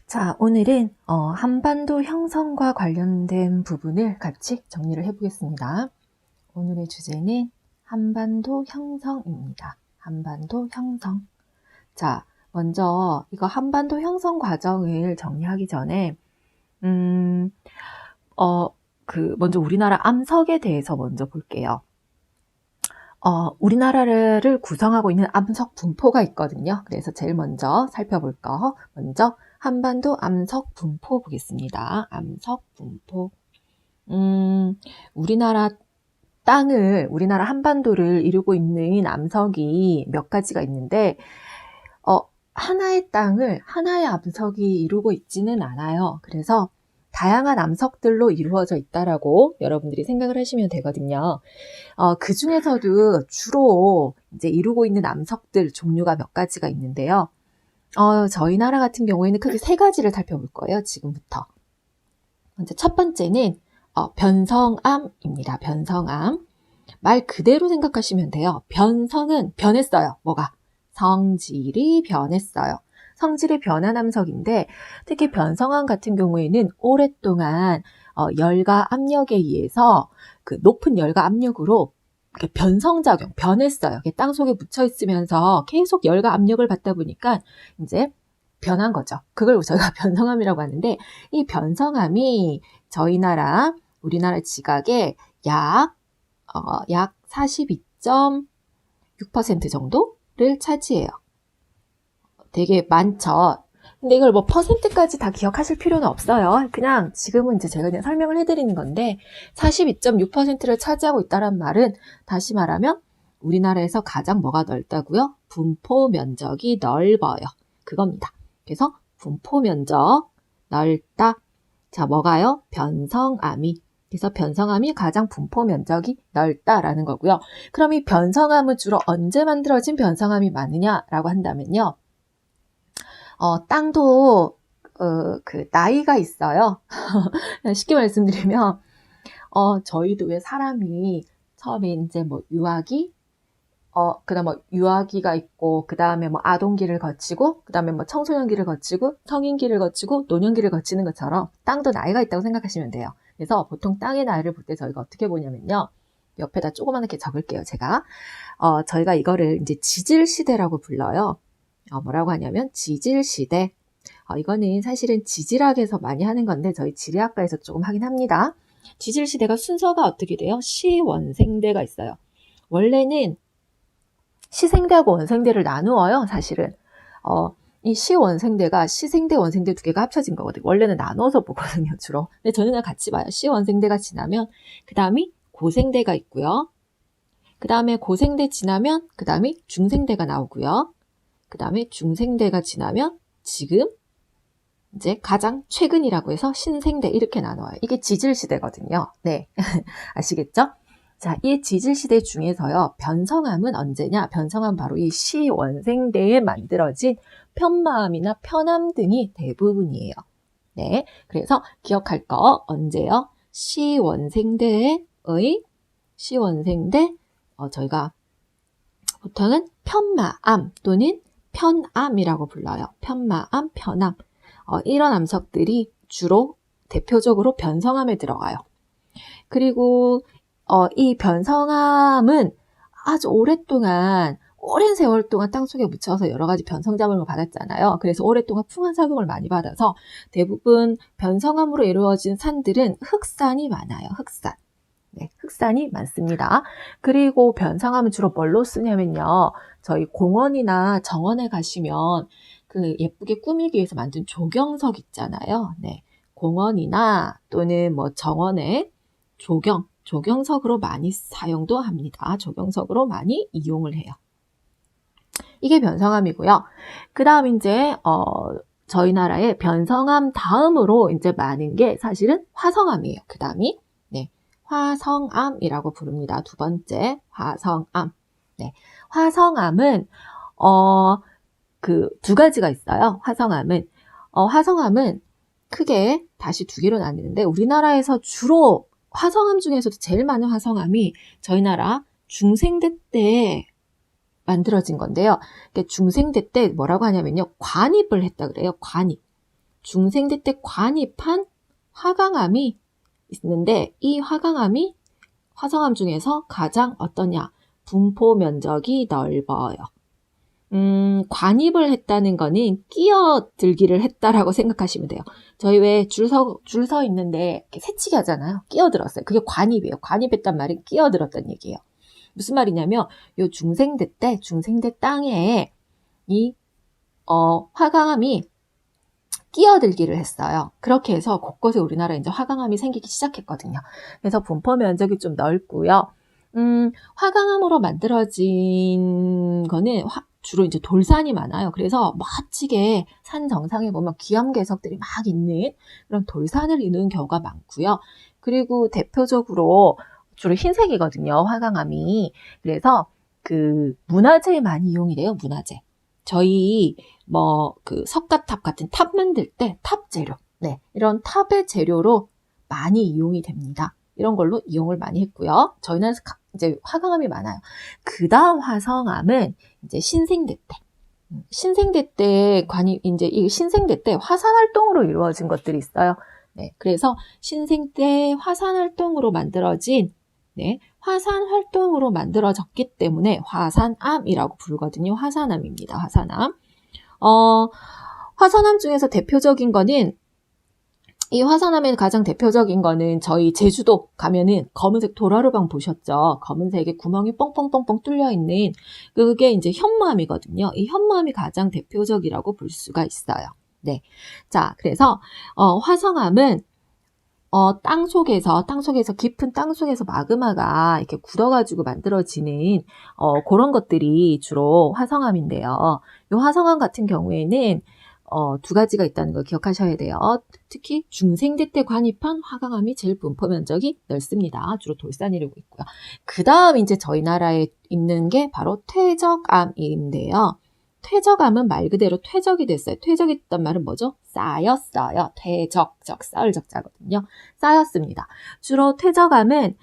자, 오늘은 한반도 형성과 관련된 부분을 같이 정리를 해보겠습니다. 오늘의 주제는 한반도 형성입니다. 한반도 형성. 자, 먼저 이거 한반도 형성 과정을 정리하기 전에 먼저 우리나라 암석에 대해서 먼저 볼게요. 우리나라를 구성하고 있는 암석 분포가 있거든요. 그래서 제일 먼저 살펴볼 거 먼저 한반도 암석 분포 보겠습니다. 암석 분포. 우리나라 한반도를 이루고 있는 암석이 몇 가지가 있는데, 하나의 땅을 하나의 암석이 이루고 있지는 않아요. 그래서 다양한 암석들로 이루어져 있다라고 여러분들이 생각을 하시면 되거든요. 그 중에서도 주로 이제 이루고 있는 암석들 종류가 몇 가지가 있는데요. 저희 나라 같은 경우에는 크게 세 가지를 살펴볼 거예요. 지금부터. 먼저 첫 번째는 변성암입니다. 변성암. 말 그대로 생각하시면 돼요. 변성은 변했어요. 뭐가? 성질이 변했어요. 성질이 변한 암석인데 특히 변성암 같은 경우에는 오랫동안 열과 압력에 의해서 그 높은 열과 압력으로 변성작용, 변했어요. 땅 속에 묻혀 있으면서 계속 열과 압력을 받다 보니까 이제 변한 거죠. 그걸 저희가 변성암이라고 하는데 이 변성암이 우리나라 지각의 약 42.6% 정도를 차지해요. 되게 많죠. 근데 이걸 퍼센트까지 다 기억하실 필요는 없어요. 그냥 지금은 이제 제가 그냥 설명을 해드리는 건데 42.6%를 차지하고 있다는 말은 다시 말하면 우리나라에서 가장 뭐가 넓다고요? 분포 면적이 넓어요. 그겁니다. 그래서 분포 면적 넓다. 자, 뭐가요? 변성암이. 그래서 변성암이 가장 분포 면적이 넓다라는 거고요. 그럼 이 변성암은 주로 언제 만들어진 변성암이 많으냐라고 한다면요. 땅도 나이가 있어요. 쉽게 말씀드리면 저희도 왜 사람이 처음에 이제 유아기 그다음 유아기가 있고 그다음에 아동기를 거치고 그다음에 청소년기를 거치고 성인기를 거치고 노년기를 거치는 것처럼 땅도 나이가 있다고 생각하시면 돼요. 그래서 보통 땅의 나이를 볼 때 저희가 어떻게 보냐면요. 옆에다 조그맣게 적을게요. 제가 저희가 이거를 이제 지질시대라고 불러요. 뭐라고 하냐면 지질시대. 이거는 사실은 지질학에서 많이 하는 건데 저희 지리학과에서 조금 하긴 합니다. 지질시대가 순서가 어떻게 돼요? 시원생대가 있어요. 원래는 시생대하고 원생대를 나누어요. 사실은 이 시원생대가 시생대, 원생대 두 개가 합쳐진 거거든요. 원래는 나눠서 보거든요. 주로. 근데 저는 그냥 같이 봐요. 시원생대가 지나면 그 다음이 고생대가 있고요. 그 다음에 고생대 지나면 그 다음에 중생대가 나오고요. 그 다음에 중생대가 지나면 지금 이제 가장 최근이라고 해서 신생대 이렇게 나눠요. 이게 지질시대거든요. 네. 아시겠죠? 자, 이 지질시대 중에서요. 변성암은 언제냐? 변성암 바로 이 시원생대에 만들어진 편마암이나 편암 등이 대부분이에요. 네. 그래서 기억할 거 언제요? 시원생대 저희가 보통은 편마암 또는 편암이라고 불러요. 편마암, 편암. 이런 암석들이 주로 대표적으로 변성암에 들어가요. 그리고 이 변성암은 아주 오랜 세월 동안 땅속에 묻혀서 여러 가지 변성작용을 받았잖아요. 그래서 오랫동안 풍화작용을 많이 받아서 대부분 변성암으로 이루어진 산들은 흑산이 많아요. 흑산. 네, 흑산이 많습니다. 그리고 변성암은 주로 뭘로 쓰냐면요. 저희 공원이나 정원에 가시면 그 예쁘게 꾸미기 위해서 만든 조경석 있잖아요. 네, 공원이나 또는 정원에 조경석으로 많이 사용도 합니다. 조경석으로 많이 이용을 해요. 이게 변성암이고요. 그 다음 이제 저희 나라의 변성암 다음으로 이제 많은 게 사실은 화성암이에요. 그 다음이 네, 화성암이라고 부릅니다. 두 번째 화성암. 네, 화성암은 그 두 가지가 있어요. 화성암은 크게 다시 두 개로 나뉘는데 우리나라에서 주로 화성암 중에서도 제일 많은 화성암이 저희 나라 중생대 때 만들어진 건데요. 중생대 때 뭐라고 하냐면요. 관입을 했다 그래요. 관입. 중생대 때 관입한 화강암이 있는데 이 화강암이 화성암 중에서 가장 어떠냐? 분포 면적이 넓어요. 관입을 했다는 거는 끼어들기를 했다라고 생각하시면 돼요. 저희 왜 줄 서 있는데 이렇게 새치기 하잖아요. 끼어들었어요. 그게 관입이에요. 관입했단 말은 끼어들었다는 얘기예요. 무슨 말이냐면 요 중생대 땅에 이 화강암이 끼어들기를 했어요. 그렇게 해서 곳곳에 우리나라에 이제 화강암이 생기기 시작했거든요. 그래서 분포 면적이 좀 넓고요. 화강암으로 만들어진 거는 주로 이제 돌산이 많아요. 그래서 멋지게 산 정상에 보면 기암괴석들이 막 있는 그런 돌산을 이루는 경우가 많고요. 그리고 대표적으로 주로 흰색이거든요. 화강암이. 그래서 그 문화재에 많이 이용이 돼요. 문화재. 저희 그 석가탑 같은 탑 만들 때 탑 재료, 네, 이런 탑의 재료로 많이 이용이 됩니다. 이런 걸로 이용을 많이 했고요. 저희는 이제 화강암이 많아요. 그 다음 화성암은 이제 신생대 때. 신생대 때 이제 이 신생대 때 화산 활동으로 이루어진 것들이 있어요. 네, 그래서 신생대 화산 활동으로 만들어진, 네, 화산 활동으로 만들어졌기 때문에 화산암이라고 부르거든요. 화산암입니다. 화산암. 화산암 중에서 대표적인 거는 이 화산암의 가장 대표적인 거는 저희 제주도 가면은 검은색 도라르방 보셨죠? 검은색에 구멍이 뻥뻥뻥뻥 뚫려 있는 그게 이제 현무암이거든요. 이 현무암이 가장 대표적이라고 볼 수가 있어요. 네. 자, 그래서 화성암은 땅 속에서 깊은 땅 속에서 마그마가 이렇게 굳어가지고 만들어지는 그런 것들이 주로 화성암인데요. 이 화성암 같은 경우에는 두 가지가 있다는 걸 기억하셔야 돼요. 특히 중생대 때 관입한 화강암이 제일 분포 면적이 넓습니다. 주로 돌산이 이루고 있고요. 그 다음 이제 저희 나라에 있는 게 바로 퇴적암인데요. 퇴적암은 말 그대로 퇴적이 됐어요. 퇴적이 됐단 말은 뭐죠? 쌓였어요. 쌓을 적자거든요. 쌓였습니다. 주로 퇴적암은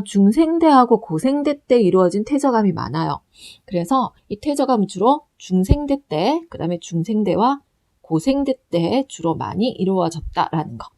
중생대하고 고생대 때 이루어진 퇴적암이 많아요. 그래서 이 퇴적암은 주로 중생대 때, 그 다음에 중생대와 고생대 때 주로 많이 이루어졌다라는 거.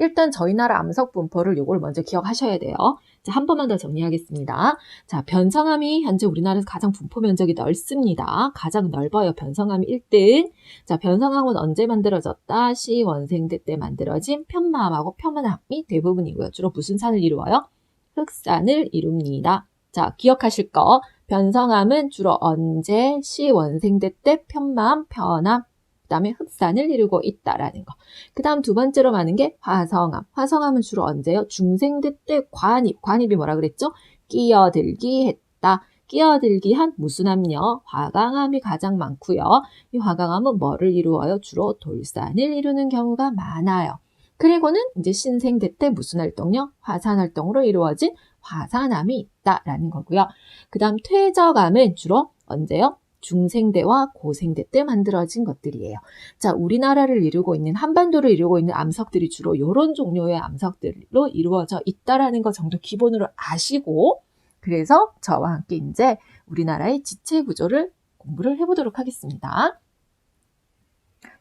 일단 저희 나라 암석 분포를 요걸 먼저 기억하셔야 돼요. 자, 한 번만 더 정리하겠습니다. 자, 변성암이 현재 우리나라에서 가장 분포 면적이 넓습니다. 가장 넓어요. 변성암이 1등. 자, 변성암은 언제 만들어졌다? 시원생대 때 만들어진 편마암하고 편마암이 대부분이고요. 주로 무슨 산을 이루어요? 흑산을 이룹니다. 자, 기억하실 거. 변성암은 주로 언제? 시원생대 때 편마암, 편암, 그 다음에 흑산을 이루고 있다라는 거. 그 다음 두 번째로 많은 게 화성암. 화성암은 주로 언제요? 중생대 때 관입. 관입이 뭐라 그랬죠? 끼어들기 했다. 끼어들기 한 무슨 암요? 화강암이 가장 많고요. 이 화강암은 뭐를 이루어요? 주로 돌산을 이루는 경우가 많아요. 그리고는 이제 신생대 때 무슨 활동요? 화산 활동으로 이루어진 화산암이 있다라는 거고요. 그 다음 퇴적암은 주로 언제요? 중생대와 고생대 때 만들어진 것들이에요. 자, 우리나라를 이루고 있는, 한반도를 이루고 있는 암석들이 주로 이런 종류의 암석들로 이루어져 있다라는 거 정도 기본으로 아시고, 그래서 저와 함께 이제 우리나라의 지체 구조를 공부를 해보도록 하겠습니다.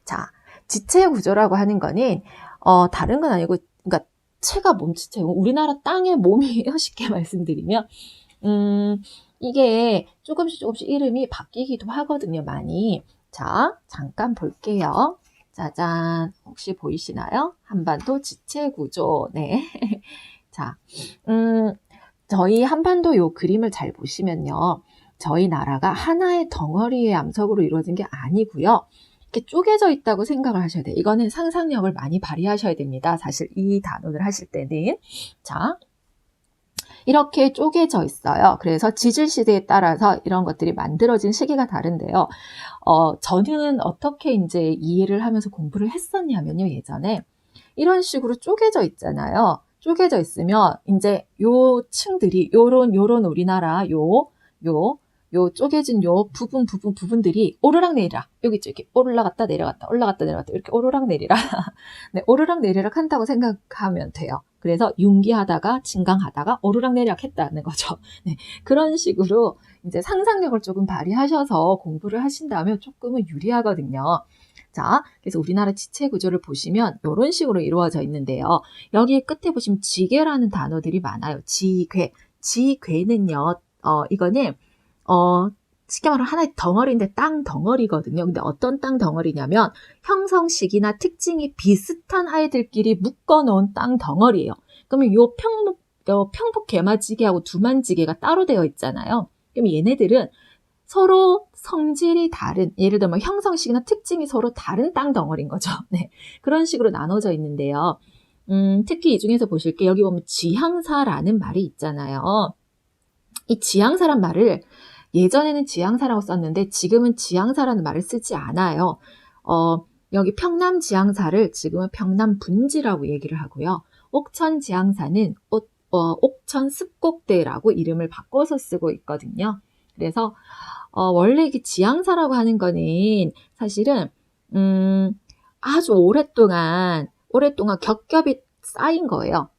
자, 지체 구조라고 하는 거는 다른 건 아니고, 그러니까 체가 몸체고 우리나라 땅의 몸이에요. 쉽게 말씀드리면. 이게 조금씩 이름이 바뀌기도 하거든요, 많이. 자, 잠깐 볼게요. 짜잔, 혹시 보이시나요? 한반도 지체 구조. 네. 자, 저희 한반도 요 그림을 잘 보시면요. 저희 나라가 하나의 덩어리의 암석으로 이루어진 게 아니고요. 이렇게 쪼개져 있다고 생각을 하셔야 돼요. 이거는 상상력을 많이 발휘하셔야 됩니다. 사실 이 단원을 하실 때는. 자, 이렇게 쪼개져 있어요. 그래서 지질시대에 따라서 이런 것들이 만들어진 시기가 다른데요. 저는 어떻게 이제 이해를 하면서 공부를 했었냐면요, 예전에. 이런 식으로 쪼개져 있잖아요. 쪼개져 있으면, 이제 요 층들이, 요런 우리나라, 요 쪼개진 요 부분들이 오르락내리락, 여기 있죠. 이렇게 올라갔다 내려갔다, 이렇게 오르락내리락. 네, 오르락내리락 한다고 생각하면 돼요. 그래서 융기하다가 진강하다가 오르락내리락 했다는 거죠. 네, 그런 식으로 이제 상상력을 조금 발휘하셔서 공부를 하신다면 조금은 유리하거든요. 자, 그래서 우리나라 지체 구조를 보시면 이런 식으로 이루어져 있는데요. 여기 끝에 보시면 지괴라는 단어들이 많아요. 지괴. 지괴는요, 이거는, 쉽게 말하면 하나의 덩어리인데 땅 덩어리거든요. 근데 어떤 땅 덩어리냐면 형성식이나 특징이 비슷한 아이들끼리 묶어놓은 땅 덩어리예요. 그러면 요 평북 개마지개하고 두만지개가 따로 되어 있잖아요. 그럼 얘네들은 서로 성질이 다른, 예를 들면 형성식이나 특징이 서로 다른 땅 덩어리인 거죠. 네, 그런 식으로 나눠져 있는데요. 특히 이 중에서 보실게 여기 보면 지향사라는 말이 있잖아요. 이 지향사란 말을 예전에는 지향사라고 썼는데 지금은 지향사라는 말을 쓰지 않아요. 여기 평남 지향사를 지금은 평남 분지라고 얘기를 하고요. 옥천 지향사는 옥천 습곡대라고 이름을 바꿔서 쓰고 있거든요. 그래서 원래 이게 지향사라고 하는 거는 사실은 아주 오랫동안 겹겹이 쌓인 거예요.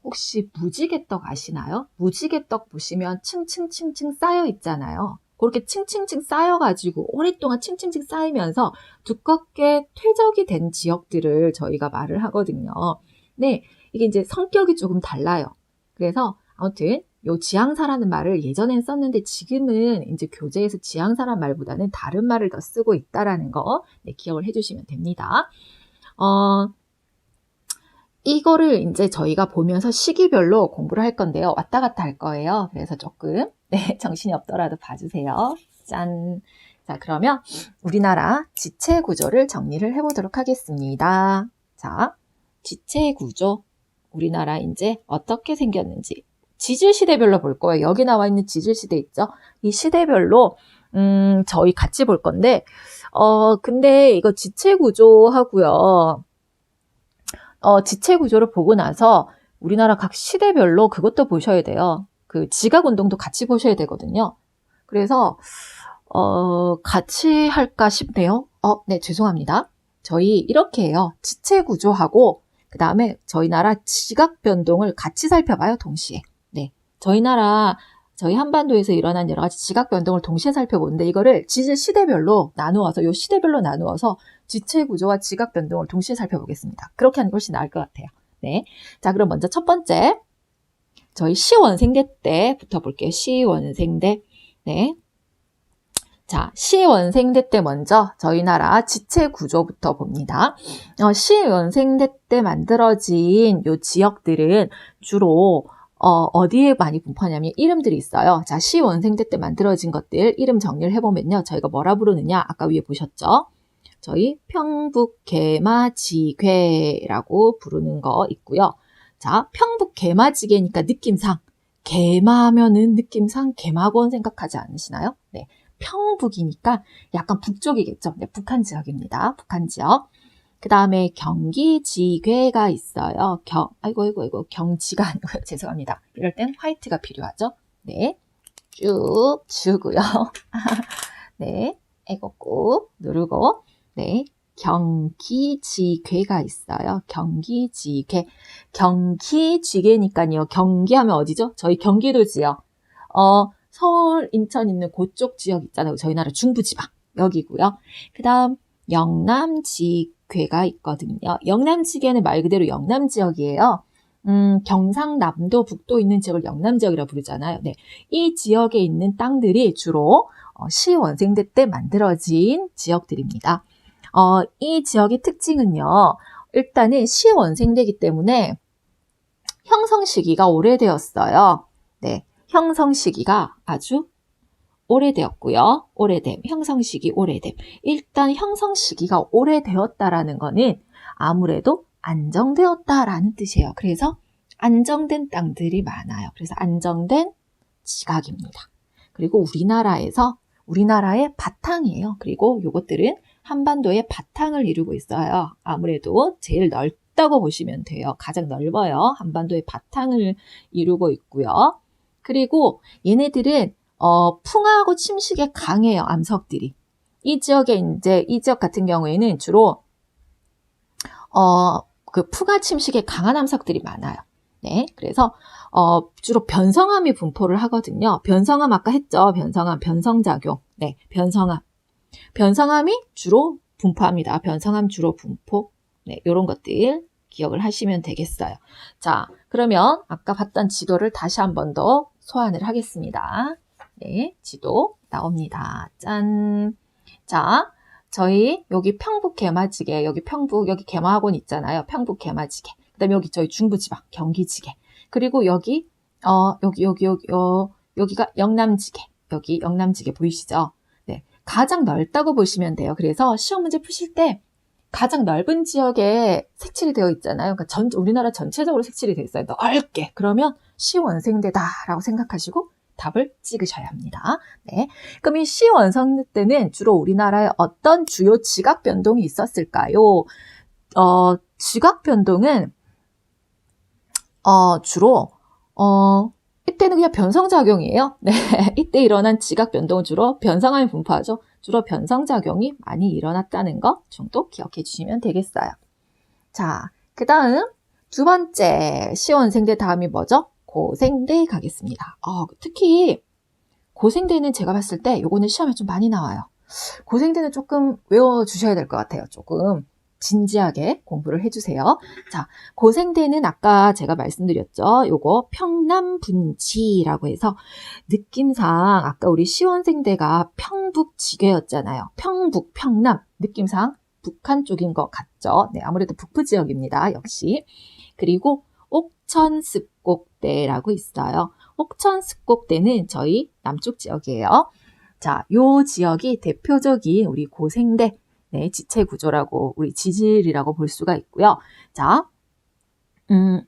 혹시 무지개떡 아시나요? 무지개떡 보시면 층층층층 쌓여 있잖아요. 그렇게 층층층 쌓여가지고 오랫동안 층층층 쌓이면서 두껍게 퇴적이 된 지역들을 저희가 말을 하거든요. 네, 이게 이제 성격이 조금 달라요. 그래서 아무튼 요 지향사라는 말을 예전엔 썼는데 지금은 이제 교재에서 지향사란 말보다는 다른 말을 더 쓰고 있다라는 거 네, 기억을 해주시면 됩니다. 이거를 이제 저희가 보면서 시기별로 공부를 할 건데요. 왔다 갔다 할 거예요. 그래서 조금 네, 정신이 없더라도 봐주세요. 짠. 자, 그러면 우리나라 지체 구조를 정리를 해보도록 하겠습니다. 자, 지체 구조. 우리나라 이제 어떻게 생겼는지 지질 시대별로 볼 거예요. 여기 나와 있는 지질 시대 있죠? 이 시대별로 저희 같이 볼 건데 근데 이거 지체 구조하고요. 지체 구조를 보고 나서 우리나라 각 시대별로 그것도 보셔야 돼요. 그 지각운동도 같이 보셔야 되거든요. 그래서 같이 할까 싶네요. 네, 죄송합니다. 저희 이렇게 해요. 지체 구조하고 그 다음에 저희 나라 지각 변동을 같이 살펴봐요. 동시에. 네, 저희 한반도에서 일어난 여러 가지 지각 변동을 동시에 살펴보는데 이거를 지질 시대별로 나누어서 요 시대별로 나누어서 지체 구조와 지각 변동을 동시에 살펴보겠습니다. 그렇게 하는 것이 나을 것 같아요. 네, 자 그럼 먼저 첫 번째 저희 시원생대 때부터 볼게요. 시원생대. 네, 자 시원생대 때 먼저 저희 나라 지체 구조부터 봅니다. 시원생대 때 만들어진 요 지역들은 주로 어디에 많이 분포하냐면 이름들이 있어요. 자, 시원생대 때 만들어진 것들 이름 정리를 해보면요. 저희가 뭐라 부르느냐? 아까 위에 보셨죠? 저희 평북개마지괴라고 부르는 거 있고요. 자, 평북개마지괴니까 느낌상 개마하면은 느낌상 개마고원 생각하지 않으시나요? 네, 평북이니까 약간 북쪽이겠죠. 네, 북한 지역입니다. 북한 지역. 그 다음에 경기지괴가 있어요. 아이고, 경지가 아니고요. 죄송합니다. 이럴 땐 화이트가 필요하죠. 네, 쭉 주고요. 네, 이거 꾹 누르고, 네, 경기지괴가 있어요. 경기지괴. 경기지괴니까요. 경기하면 어디죠? 저희 경기도 지역. 서울, 인천 있는 그쪽 지역 있잖아요. 저희 나라 중부지방. 여기고요. 그 다음, 영남지괴가 있거든요. 영남지괴는 말 그대로 영남 지역이에요. 경상남도, 북도 있는 지역을 영남 지역이라고 부르잖아요. 네, 이 지역에 있는 땅들이 주로 시원생대 때 만들어진 지역들입니다. 이 지역의 특징은요. 일단은 시원생대이기 때문에 형성 시기가 오래되었어요. 네, 형성 시기가 아주 오래되었고요. 형성 시기 오래됨. 일단 형성 시기가 오래되었다라는 거는 아무래도 안정되었다라는 뜻이에요. 그래서 안정된 땅들이 많아요. 그래서 안정된 지각입니다. 그리고 우리나라의 바탕이에요. 그리고 이것들은 한반도의 바탕을 이루고 있어요. 아무래도 제일 넓다고 보시면 돼요. 가장 넓어요. 한반도의 바탕을 이루고 있고요. 그리고 얘네들은 풍화하고 침식에 강해요. 암석들이. 이 지역 같은 경우에는 주로 그 풍화 침식에 강한 암석들이 많아요. 네, 그래서 주로 변성암이 분포를 하거든요. 변성암 아까 했죠. 변성암, 변성작용. 네, 변성암. 변성함이 주로 분포합니다. 변성함 주로 분포. 네, 이런 것들 기억을 하시면 되겠어요. 자, 그러면 아까 봤던 지도를 다시 한 번 더 소환을 하겠습니다. 네, 지도 나옵니다. 짠. 자, 저희 여기 평북 개마지개, 여기 평북, 여기 개마학원 있잖아요. 평북 개마지개. 그 다음에 여기 저희 중부지방, 경기지개. 그리고 여기, 여기가 영남지개. 여기 영남지개 보이시죠? 네. 가장 넓다고 보시면 돼요. 그래서 시험 문제 푸실 때 가장 넓은 지역에 색칠이 되어 있잖아요. 그러니까 우리나라 전체적으로 색칠이 되어 있어요. 넓게. 그러면 시원생대다라고 생각하시고 답을 찍으셔야 합니다. 네. 그럼 이 시원성대 때는 주로 우리나라에 어떤 주요 지각 변동이 있었을까요? 지각 변동은 주로 이때는 그냥 변성작용이에요. 네. 이때 일어난 지각 변동은 주로 변성함이 분포하죠. 주로 변성작용이 많이 일어났다는 거 정도 기억해 주시면 되겠어요. 자, 그 다음 두 번째 시원생대 다음이 뭐죠? 고생대 가겠습니다. 특히 고생대는 제가 봤을 때 요거는 시험에 좀 많이 나와요. 고생대는 조금 외워주셔야 될 것 같아요. 조금 진지하게 공부를 해주세요. 자, 고생대는 아까 제가 말씀드렸죠. 요거 평남분치라고 해서 느낌상 아까 우리 시원생대가 평북지괴였잖아요. 평북, 평남 느낌상 북한 쪽인 것 같죠. 네, 아무래도 북부 지역입니다. 역시. 그리고 옥천습곡대라고 있어요. 옥천습곡대는 저희 남쪽 지역이에요. 자, 요 지역이 대표적인 우리 고생대, 네, 지체 구조라고, 우리 지질이라고 볼 수가 있고요. 자,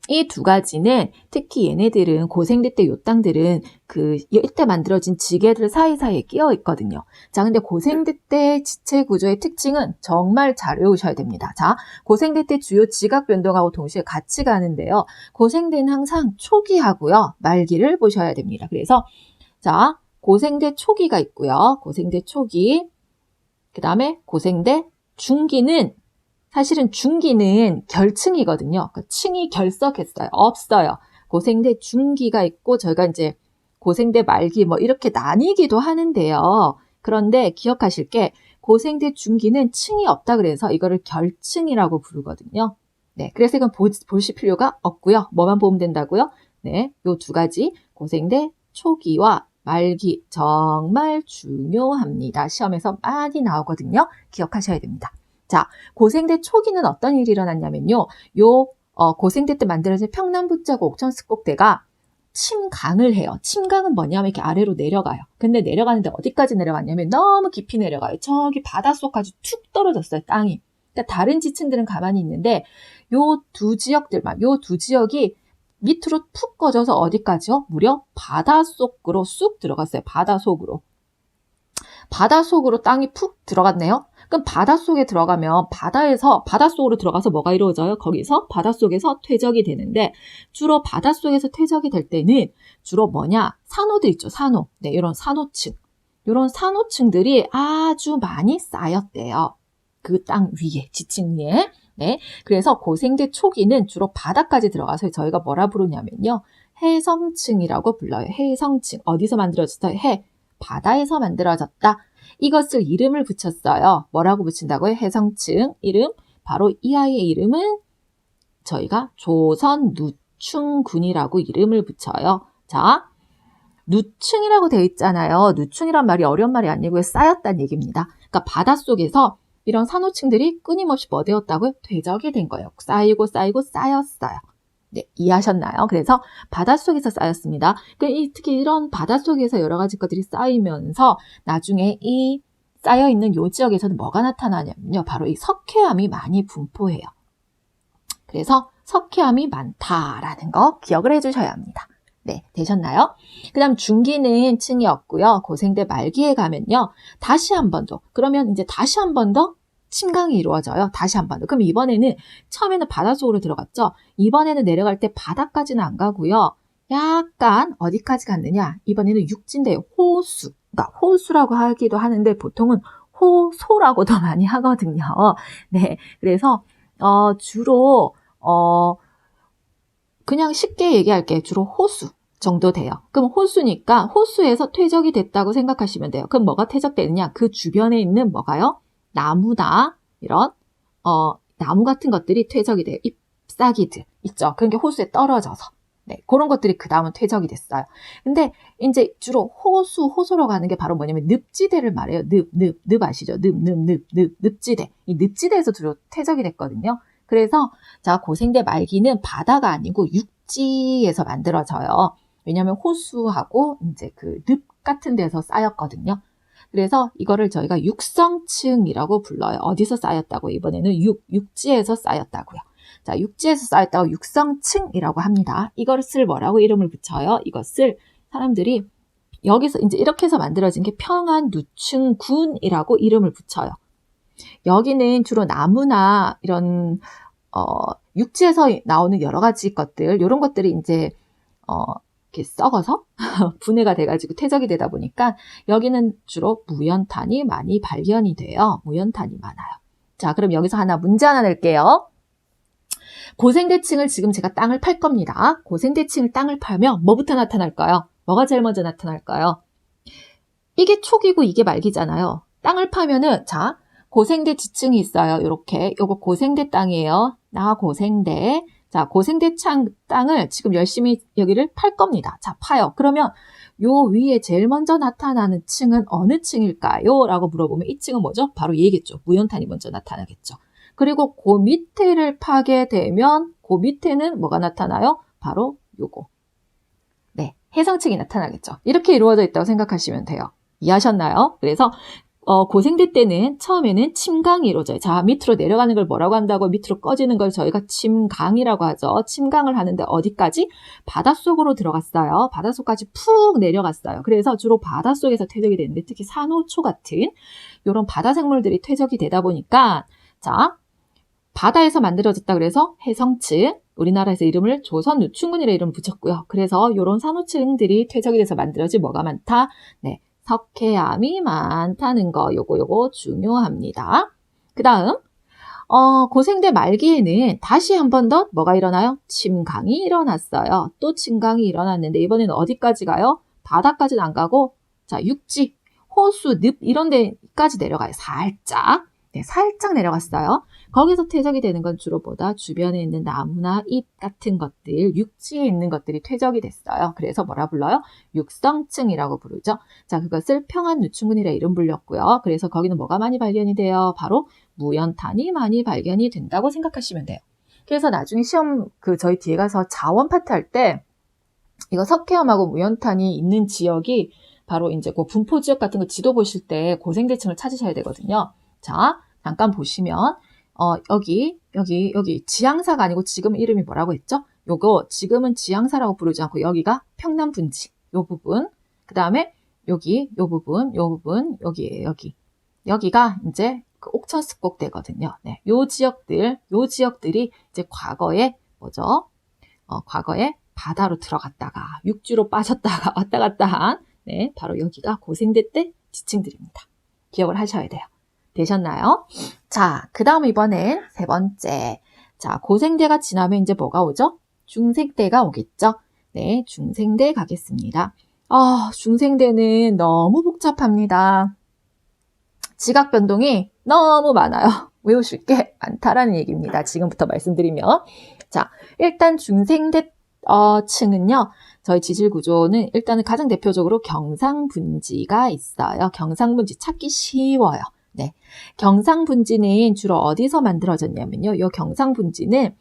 이 두 가지는 특히 얘네들은 고생대 때 요 땅들은 이때 만들어진 지게들 사이사이에 끼어 있거든요. 자, 근데 고생대 때 지체 구조의 특징은 정말 잘 외우셔야 됩니다. 자, 고생대 때 주요 지각 변동하고 동시에 같이 가는데요. 고생대는 항상 초기하고요. 말기를 보셔야 됩니다. 그래서 자, 고생대 초기가 있고요. 고생대 초기. 그 다음에 고생대 중기는 사실은 중기는 결층이거든요. 그러니까 층이 결석했어요. 없어요. 고생대 중기가 있고 저희가 이제 고생대 말기 뭐 이렇게 나뉘기도 하는데요. 그런데 기억하실 게 고생대 중기는 층이 없다 그래서 이거를 결층이라고 부르거든요. 네, 그래서 이건 보실 필요가 없고요. 뭐만 보면 된다고요? 네, 요 두 가지 고생대 초기와 말기 정말 중요합니다. 시험에서 많이 나오거든요. 기억하셔야 됩니다. 자, 고생대 초기는 어떤 일이 일어났냐면요. 고생대 때 만들어진 평남북자고 옥천습곡대가 침강을 해요. 침강은 뭐냐면 이렇게 아래로 내려가요. 근데 내려가는데 어디까지 내려갔냐면 너무 깊이 내려가요. 저기 바닷속까지 툭 떨어졌어요. 땅이. 그러니까 다른 지층들은 가만히 있는데 요 두 지역이 밑으로 푹 꺼져서 어디까지요? 무려 바닷속으로 쑥 들어갔어요. 바닷속으로 땅이 푹 들어갔네요. 그럼 바닷속에 들어가면 바닷속으로 들어가서 뭐가 이루어져요? 거기서 바닷속에서 퇴적이 되는데 주로 바닷속에서 퇴적이 될 때는 주로 뭐냐? 산호들 있죠. 산호. 네, 이런 산호층. 이런 산호층들이 아주 많이 쌓였대요. 그 땅 위에, 지층 위에. 네, 그래서 고생대 초기는 주로 바다까지 들어가서 저희가 뭐라 부르냐면요. 해성층이라고 불러요. 해성층. 어디서 만들어졌어요? 바다에서 만들어졌다. 이것을 이름을 붙였어요. 뭐라고 붙인다고요? 해성층 이름. 바로 이 아이의 이름은 저희가 조선 누충군이라고 이름을 붙여요. 자, 누충이라고 되어 있잖아요. 누충이란 말이 어려운 말이 아니고요. 쌓였다는 얘기입니다. 그러니까 바닷속에서 이런 산호층들이 끊임없이 뭐 되었다고요? 퇴적이 된 거예요. 쌓이고 쌓였어요. 네, 이해하셨나요? 그래서 바닷속에서 쌓였습니다. 특히 이런 바닷속에서 여러 가지 것들이 쌓이면서 나중에 이 쌓여있는 요 지역에서는 뭐가 나타나냐면요. 바로 이 석회암이 많이 분포해요. 그래서 석회암이 많다라는 거 기억을 해주셔야 합니다. 네, 되셨나요? 그 다음 중기는 층이 없고요. 고생대 말기에 가면요. 다시 한 번 더. 그러면 이제 다시 한 번 더 침강이 이루어져요. 다시 한 번 더. 그럼 이번에는 처음에는 바닷속으로 들어갔죠. 이번에는 내려갈 때 바다까지는 안 가고요. 약간 어디까지 갔느냐. 이번에는 육지인데요. 호수. 그러니까 호수라고 하기도 하는데 보통은 호소라고도 많이 하거든요. 네, 그래서 주로 그냥 쉽게 얘기할게요. 주로 호수. 정도 돼요. 그럼 호수니까 호수에서 퇴적이 됐다고 생각하시면 돼요. 그럼 뭐가 퇴적되느냐? 그 주변에 있는 뭐가요? 나무나 이런 나무 같은 것들이 퇴적이 돼요. 잎사귀들 있죠. 그런 게 호수에 떨어져서. 네, 그런 것들이 그 다음은 퇴적이 됐어요. 근데 이제 주로 호수로 가는 게 바로 뭐냐면 늪지대를 말해요. 늪 아시죠? 늪지대. 이 늪지대에서 주로 퇴적이 됐거든요. 그래서 자, 고생대 말기는 바다가 아니고 육지에서 만들어져요. 왜냐하면 호수하고 이제 그 늪 같은 데서 쌓였거든요. 그래서 이거를 저희가 육성층이라고 불러요. 어디서 쌓였다고? 이번에는 육지에서 쌓였다고요. 자, 육지에서 쌓였다고 육성층이라고 합니다. 이것을 뭐라고 이름을 붙여요? 이것을 사람들이 여기서 이제 이렇게 해서 만들어진 게 평안누층군이라고 이름을 붙여요. 여기는 주로 나무나 이런 육지에서 나오는 여러 가지 것들, 이런 것들이 이제 이렇게 썩어서 분해가 돼가지고 퇴적이 되다 보니까 여기는 주로 무연탄이 많이 발견이 돼요. 무연탄이 많아요. 자, 그럼 여기서 문제 하나 낼게요. 고생대층을 지금 제가 땅을 팔 겁니다. 고생대층을 땅을 팔면 뭐부터 나타날까요? 뭐가 제일 먼저 나타날까요? 이게 초기고 이게 말기잖아요. 땅을 파면은 자, 고생대 지층이 있어요. 이렇게 요거 고생대 땅이에요. 나 고생대. 자, 고생대 땅을 지금 열심히 여기를 팔 겁니다. 자, 파요. 그러면 요 위에 제일 먼저 나타나는 층은 어느 층일까요? 라고 물어보면 이 층은 뭐죠? 바로 얘겠죠. 무연탄이 먼저 나타나겠죠. 그리고 그 밑에를 파게 되면 그 밑에는 뭐가 나타나요? 바로 요거. 네, 해상층이 나타나겠죠. 이렇게 이루어져 있다고 생각하시면 돼요. 이해하셨나요? 그래서 고생대 때는 처음에는 침강이 이루어져요. 자, 밑으로 내려가는 걸 뭐라고 한다고? 밑으로 꺼지는 걸 저희가 침강이라고 하죠. 침강을 하는데 어디까지? 바닷속으로 들어갔어요. 바닷속까지 푹 내려갔어요. 그래서 주로 바닷속에서 퇴적이 되는데 특히 산호초 같은 이런 바다 생물들이 퇴적이 되다 보니까 자, 바다에서 만들어졌다 그래서 해성층, 우리나라에서 이름을 조선누춘군이라는 이름을 붙였고요. 그래서 이런 산호층들이 퇴적이 돼서 만들어진 뭐가 많다? 네, 석회암이 많다는 거 요거 중요합니다. 그 다음 고생대 말기에는 다시 한 번 더 뭐가 일어나요? 침강이 일어났어요. 또 침강이 일어났는데 이번에는 어디까지 가요? 바다까지는 안 가고 자, 육지, 호수, 늪 이런 데까지 내려가요. 살짝. 네, 살짝 내려갔어요. 거기서 퇴적이 되는 건 주로 주변에 있는 나무나 잎 같은 것들, 육지에 있는 것들이 퇴적이 됐어요. 그래서 뭐라 불러요? 육성층이라고 부르죠. 자, 그것을 평안누춘군이라 이름 불렸고요. 그래서 거기는 뭐가 많이 발견이 돼요? 바로 무연탄이 많이 발견이 된다고 생각하시면 돼요. 그래서 나중에 시험 저희 뒤에 가서 자원 파트 할 때 이거 석회암하고 무연탄이 있는 지역이 바로 이제 그 분포 지역 같은 거 지도 보실 때 고생대층을 찾으셔야 되거든요. 자, 잠깐 보시면 여기 지향사가 아니고 지금 이름이 뭐라고 했죠? 요거 지금은 지향사라고 부르지 않고 여기가 평남분지 요 부분, 그 다음에 여기 요 부분 여기에요. 여기가 이제 그 옥천습곡대거든요. 네, 요 지역들이 이제 과거에 뭐죠? 과거에 바다로 들어갔다가 육지로 빠졌다가 왔다 갔다 한 네, 바로 여기가 고생대 때 지층들입니다. 기억을 하셔야 돼요. 되셨나요? 자, 그 다음 이번엔 세 번째. 자, 고생대가 지나면 이제 뭐가 오죠? 중생대가 오겠죠? 네, 중생대 가겠습니다. 중생대는 너무 복잡합니다. 지각 변동이 너무 많아요. 외우실 게 많다라는 얘기입니다. 지금부터 말씀드리면. 자, 일단 중생대 층은요. 저희 지질 구조는 일단은 가장 대표적으로 경상분지가 있어요. 경상분지 찾기 쉬워요. 네, 경상분지는 주로 어디서 만들어졌냐면요. 이 경상분지는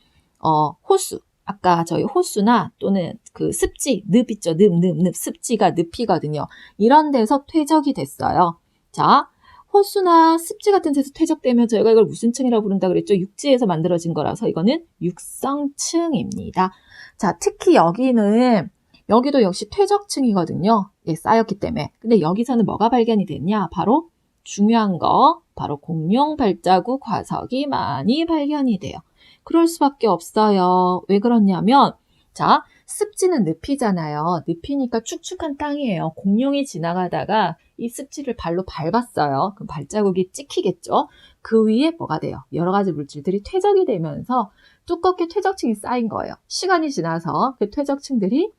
호수, 아까 저희 호수나 또는 그 습지, 늪 있죠. 늪, 습지가 늪이거든요. 이런 데서 퇴적이 됐어요. 자, 호수나 습지 같은 데서 퇴적되면 저희가 이걸 무슨 층이라고 부른다 그랬죠? 육지에서 만들어진 거라서 이거는 육성층입니다. 자, 특히 여기도 역시 퇴적층이거든요. 예, 쌓였기 때문에. 근데 여기서는 뭐가 발견이 됐냐? 바로 중요한 거, 바로 공룡 발자국 화석이 많이 발견이 돼요. 그럴 수밖에 없어요. 왜 그러냐면, 자, 습지는 늪이잖아요. 늪이니까 축축한 땅이에요. 공룡이 지나가다가 이 습지를 발로 밟았어요. 그럼 발자국이 찍히겠죠? 그 위에 뭐가 돼요? 여러 가지 물질들이 퇴적이 되면서 두껍게 퇴적층이 쌓인 거예요. 시간이 지나서 그 퇴적층들이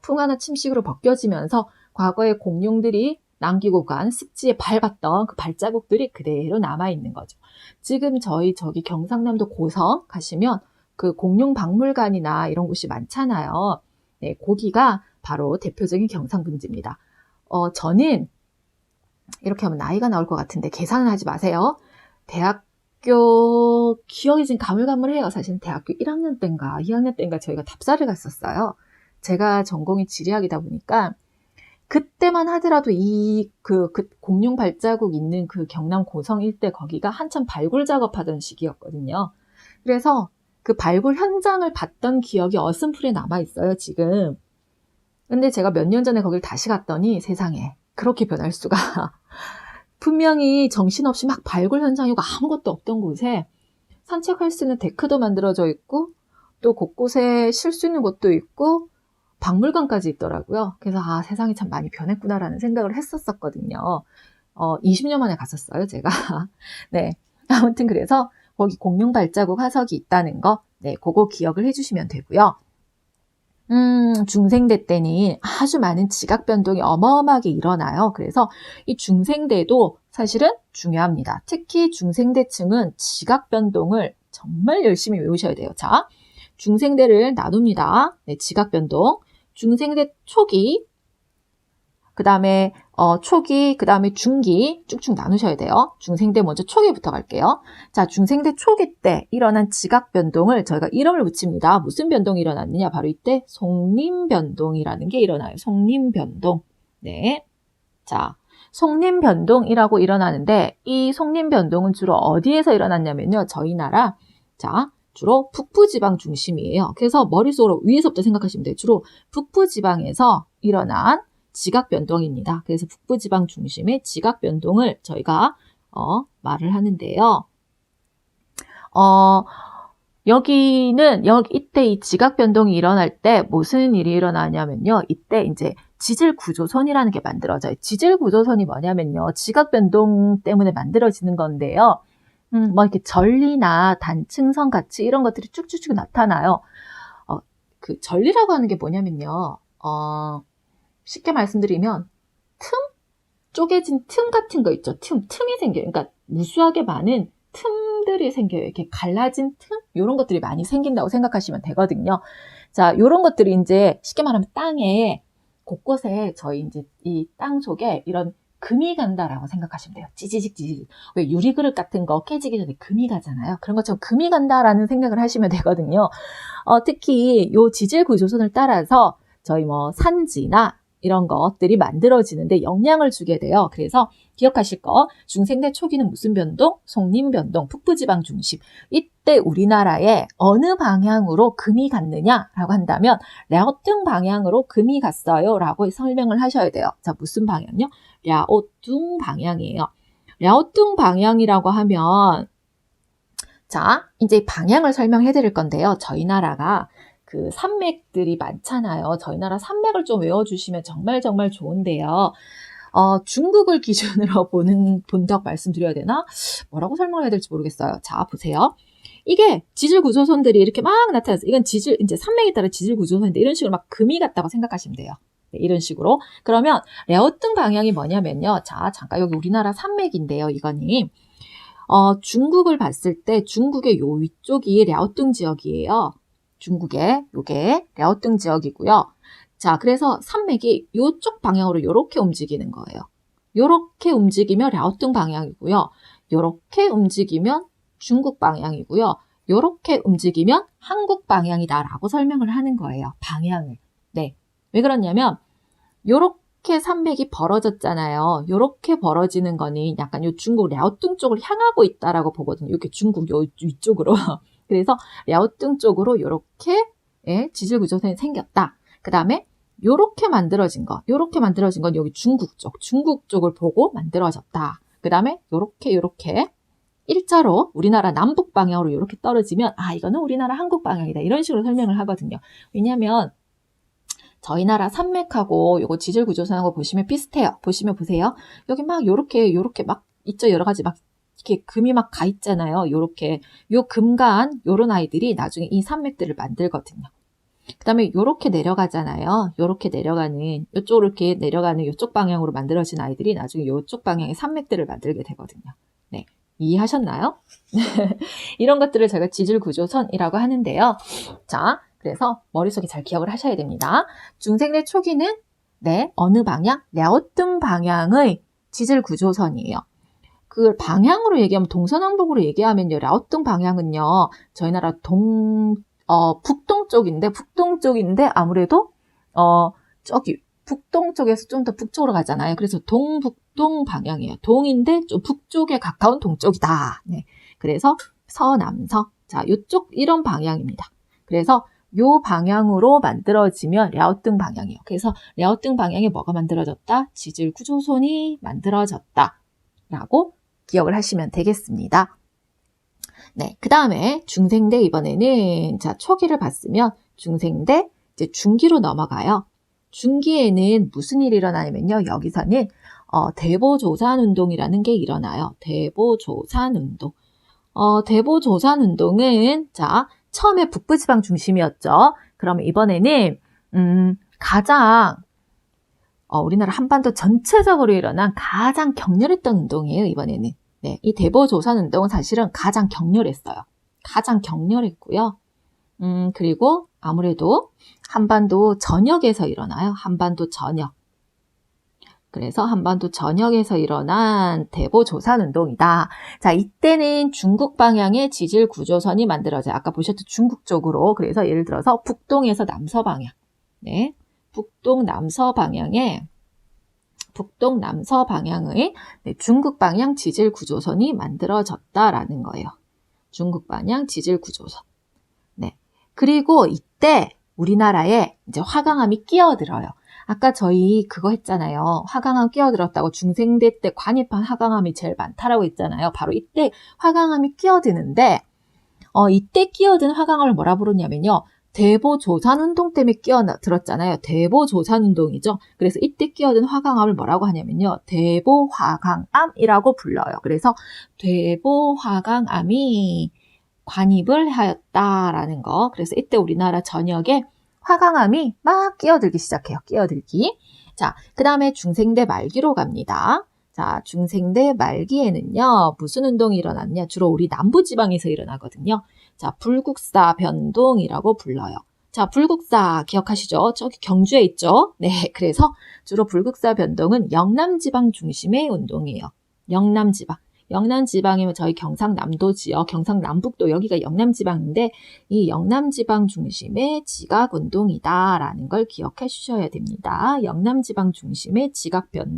풍화나 침식으로 벗겨지면서 과거의 공룡들이 남기고 간 습지에 밟았던 그 발자국들이 그대로 남아있는 거죠. 지금 저기 경상남도 고성 가시면 그 공룡 박물관이나 이런 곳이 많잖아요. 네, 거기가 바로 대표적인 경상분지입니다. 저는 이렇게 하면 나이가 나올 것 같은데 계산은 하지 마세요. 대학교 기억이 지금 가물가물해요. 사실은 대학교 1학년 때인가 2학년 때인가 저희가 답사를 갔었어요. 제가 전공이 지리학이다 보니까 그때만 하더라도 그 공룡 발자국 있는 그 경남 고성 일대 거기가 한참 발굴 작업하던 시기였거든요. 그래서 그 발굴 현장을 봤던 기억이 어슴풀에 남아있어요, 지금. 근데 제가 몇 년 전에 거길 다시 갔더니 세상에 그렇게 변할 수가. 분명히 정신없이 막 발굴 현장이고 아무것도 없던 곳에 산책할 수 있는 데크도 만들어져 있고 또 곳곳에 쉴 수 있는 곳도 있고 박물관까지 있더라고요. 그래서 세상이 참 많이 변했구나라는 생각을 했었거든요. 20년 만에 갔었어요, 제가. 네. 아무튼 그래서 거기 공룡 발자국 화석이 있다는 거, 네, 그거 기억을 해주시면 되고요. 중생대 때는 아주 많은 지각 변동이 어마어마하게 일어나요. 그래서 이 중생대도 사실은 중요합니다. 특히 중생대층은 지각 변동을 정말 열심히 외우셔야 돼요. 자, 중생대를 나눕니다. 네, 지각 변동. 중생대 초기, 그 다음에 초기, 그 다음에 중기 쭉쭉 나누셔야 돼요. 중생대 먼저 초기부터 갈게요. 자, 중생대 초기 때 일어난 지각 변동을 저희가 이름을 붙입니다. 무슨 변동이 일어났느냐? 바로 이때 속림변동이라는 게 일어나요. 속림변동. 네. 자, 속림변동이라고 일어나는데 이 속림변동은 주로 어디에서 일어났냐면요. 저희 나라, 자, 주로 북부지방 중심이에요. 그래서 머릿속으로 위에서부터 생각하시면 돼요. 주로 북부지방에서 일어난 지각변동입니다. 그래서 북부지방 중심의 지각변동을 저희가 말을 하는데요. 이때 이 지각변동이 일어날 때 무슨 일이 일어나냐면요. 이때 이제 지질구조선이라는 게 만들어져요. 지질구조선이 뭐냐면요. 지각변동 때문에 만들어지는 건데요. 뭐 이렇게 전리나 단층선 같이 이런 것들이 쭉쭉쭉 나타나요. 그 전리라고 하는 게 뭐냐면요. 쉽게 말씀드리면 쪼개진 틈 같은 거 있죠. 틈이 생겨요. 그러니까 무수하게 많은 틈들이 생겨요. 이렇게 갈라진 틈? 이런 것들이 많이 생긴다고 생각하시면 되거든요. 자, 이런 것들이 이제 쉽게 말하면 땅에 곳곳에 저희 이제 이 땅 속에 이런 금이 간다라고 생각하시면 돼요. 찌지직. 왜 유리그릇 같은 거 깨지기 전에 금이 가잖아요. 그런 것처럼 금이 간다라는 생각을 하시면 되거든요. 특히 요 지질 구조선을 따라서 저희 뭐 산지나 이런 것들이 만들어지는데 영향을 주게 돼요. 그래서 기억하실 거, 중생대 초기는 무슨 변동? 속림변동, 북부지방 중심. 이때 우리나라에 어느 방향으로 금이 갔느냐라고 한다면 랴오뚱 방향으로 금이 갔어요 라고 설명을 하셔야 돼요. 자, 무슨 방향요? 랴오뚱 방향이에요. 랴오뚱 방향이라고 하면 자, 이제 방향을 설명해 드릴 건데요. 저희 나라가 그 산맥들이 많잖아요. 저희 나라 산맥을 좀 외워주시면 정말 좋은데요. 중국을 기준으로 본다고 말씀드려야 되나? 뭐라고 설명해야 될지 모르겠어요. 자, 보세요. 이게 지질 구조선들이 이렇게 막 나타나서 이건 이제 산맥에 따라 지질 구조선인데 이런 식으로 막 금이 같다고 생각하시면 돼요. 네, 이런 식으로. 그러면 랴오뚱 방향이 뭐냐면요. 자, 잠깐 여기 우리나라 산맥인데요. 이거니. 중국을 봤을 때 중국의 요 위쪽이 랴오뚱 지역이에요. 중국의 요게 랴오뚱 지역이고요. 자, 그래서 산맥이 요쪽 방향으로 요렇게 움직이는 거예요. 요렇게 움직이면 랴오뚱 방향이고요. 요렇게 움직이면 중국 방향이고요. 요렇게 움직이면 한국 방향이다라고 설명을 하는 거예요. 방향을. 네. 왜 그러냐면 요렇게 산맥이 벌어졌잖아요. 요렇게 벌어지는 거니 약간 요 중국 랴오뚱 쪽을 향하고 있다라고 보거든요. 이렇게 중국 요 위쪽으로. 그래서 랴오뚱 쪽으로 요렇게 지질구조선이 생겼다. 그 다음에 요렇게 만들어진 건 여기 중국 쪽을 보고 만들어졌다. 그 다음에 요렇게 일자로 우리나라 남북 방향으로 요렇게 떨어지면 이거는 우리나라 한국 방향이다. 이런 식으로 설명을 하거든요. 왜냐하면 저희 나라 산맥하고 요거 지질구조선하고 보시면 비슷해요. 보시면 보세요. 여기 막 요렇게 막 있죠. 여러 가지 막 이렇게 금이 막 가 있잖아요. 요렇게 요 금간 요런 아이들이 나중에 이 산맥들을 만들거든요. 그 다음에 요렇게 내려가잖아요. 요렇게 내려가는, 요쪽으로 이렇게 내려가는 요쪽 방향으로 만들어진 아이들이 나중에 요쪽 방향의 산맥들을 만들게 되거든요. 네. 이해하셨나요? 이런 것들을 제가 지질구조선이라고 하는데요. 자, 그래서 머릿속에 잘 기억을 하셔야 됩니다. 중생대 초기는 네, 어느 방향? 랴오뚱 방향의 지질구조선이에요. 그 방향으로 얘기하면 동서남북으로 얘기하면요. 랴오뚱 방향은요. 저희 나라 북동쪽인데 아무래도 저기 북동 쪽에서 좀 더 북쪽으로 가잖아요. 그래서 동북동 방향이에요. 동인데 좀 북쪽에 가까운 동쪽이다. 네. 그래서 서남서. 자, 요쪽 이런 방향입니다. 그래서 요 방향으로 만들어지면 랴오뚱 방향이에요. 그래서 랴오뚱 방향에 뭐가 만들어졌다? 지질구조선이 만들어졌다. 라고 기억을 하시면 되겠습니다. 네, 그 다음에 중생대 이번에는 자 초기를 봤으면 중생대 이제 중기로 넘어가요. 중기에는 무슨 일이 일어나냐면요. 여기서는 대보조산운동이라는 게 일어나요. 대보조산운동. 대보조산운동은 자 처음에 북부지방 중심이었죠. 그럼 이번에는 가장 우리나라 한반도 전체적으로 일어난 가장 격렬했던 운동이에요. 이번에는. 네, 이 대보조선운동은 사실은 가장 격렬했어요. 가장 격렬했고요. 그리고 아무래도 한반도 전역에서 일어나요. 한반도 전역. 그래서 한반도 전역에서 일어난 대보조선운동이다. 자, 이때는 중국 방향의 지질구조선이 만들어져요. 아까 보셨죠? 중국 쪽으로. 그래서 예를 들어서 북동에서 남서 방향. 네, 북동 남서 방향의 네, 중국 방향 지질 구조선이 만들어졌다라는 거예요. 중국 방향 지질 구조선. 네. 그리고 이때 우리나라에 이제 화강암이 끼어들어요. 아까 저희 그거 했잖아요. 화강암 끼어들었다고 중생대 때 관입한 화강암이 제일 많다라고 했잖아요. 바로 이때 화강암이 끼어드는데 이때 끼어든 화강암을 뭐라 부르냐면요. 대보조산운동 때문에 끼어들었잖아요. 대보조산운동이죠. 그래서 이때 끼어든 화강암을 뭐라고 하냐면요. 대보화강암이라고 불러요. 그래서 대보화강암이 관입을 하였다라는 거. 그래서 이때 우리나라 전역에 화강암이 막 끼어들기 시작해요. 끼어들기. 자, 그 다음에 중생대 말기로 갑니다. 자, 중생대 말기에는요. 무슨 운동이 일어났냐? 주로 우리 남부지방에서 일어나거든요. 자, 불국사 변동이라고 불러요. 자, 불국사 기억하시죠? 저기 경주에 있죠? 네, 그래서 주로 불국사 변동은 영남지방 중심의 운동이에요. 영남지방. 영남지방이면 저희 경상남도 지역, 경상남북도 여기가 영남지방인데 이 영남지방 중심의 지각운동이다라는 걸 기억해 주셔야 됩니다. 영남지방 중심의 지각변동.